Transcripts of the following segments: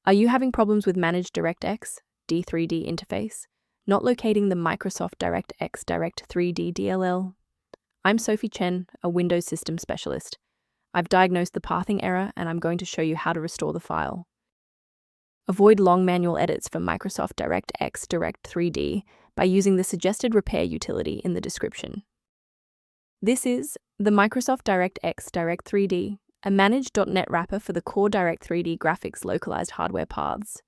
Are you having problems with Managed DirectX, D3D Interface, not locating the Microsoft DirectX Direct3D DLL? I'm Sophie Chen, a Windows System Specialist. I've diagnosed the pathing error and I'm going to show you how to restore the file. Avoid long manual edits for Microsoft DirectX Direct3D by using the suggested repair utility in the description. This is the Microsoft DirectX Direct3D, a managed .NET wrapper for the core Direct3D graphics localized hardware paths.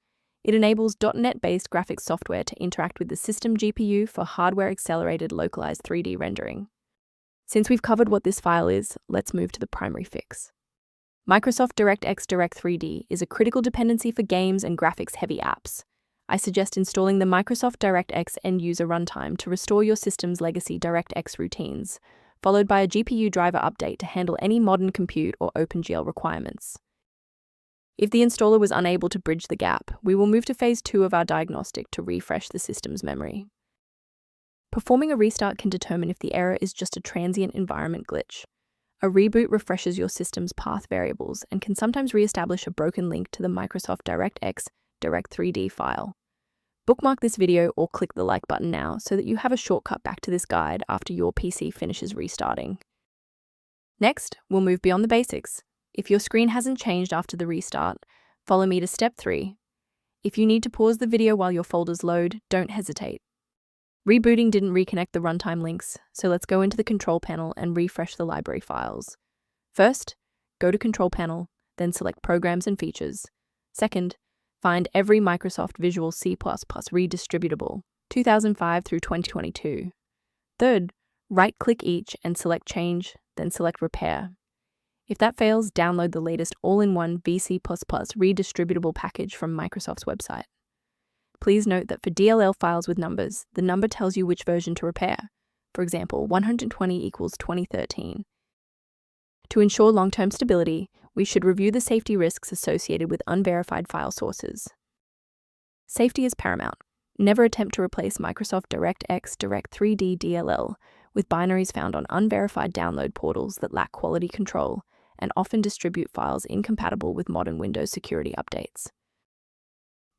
It enables .NET-based graphics software to interact with the system GPU for hardware-accelerated localized 3D rendering. Since we've covered what this file is, let's move to the primary fix. Microsoft DirectX Direct3D is a critical dependency for games and graphics-heavy apps. I suggest installing the Microsoft DirectX end-user runtime to restore your system's legacy DirectX routines, followed by a GPU driver update to handle any modern compute or OpenGL requirements. If the installer was unable to bridge the gap, we will move to phase 2 of our diagnostic to refresh the system's memory. Performing a restart can determine if the error is just a transient environment glitch. A reboot refreshes your system's path variables and can sometimes re-establish a broken link to the Microsoft DirectX Direct3D file. Bookmark this video or click the like button now so that you have a shortcut back to this guide after your PC finishes restarting. Next, we'll move beyond the basics. If your screen hasn't changed after the restart, follow me to step 3. If you need to pause the video while your folders load, don't hesitate. Rebooting didn't reconnect the runtime links, so let's go into the control panel and refresh the library files. First, go to Control Panel, then select Programs and Features. Second, find every Microsoft Visual C++ redistributable, 2005 through 2022. Third, right-click each and select Change, then select Repair. If that fails, download the latest all-in-one VC++ redistributable package from Microsoft's website. Please note that for DLL files with numbers, the number tells you which version to repair. For example, 120 equals 2013. To ensure long-term stability, we should review the safety risks associated with unverified file sources. Safety is paramount. Never attempt to replace Microsoft DirectX Direct3D DLL with binaries found on unverified download portals that lack quality control and often distribute files incompatible with modern Windows security updates.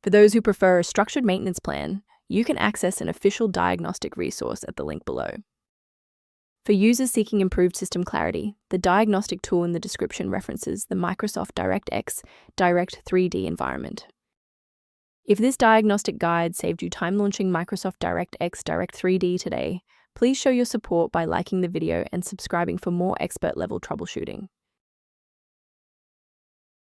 For those who prefer a structured maintenance plan, you can access an official diagnostic resource at the link below. For users seeking improved system clarity, the diagnostic tool in the description references the Microsoft DirectX Direct3D environment. If this diagnostic guide saved you time launching Microsoft DirectX Direct3D today, please show your support by liking the video and subscribing for more expert-level troubleshooting.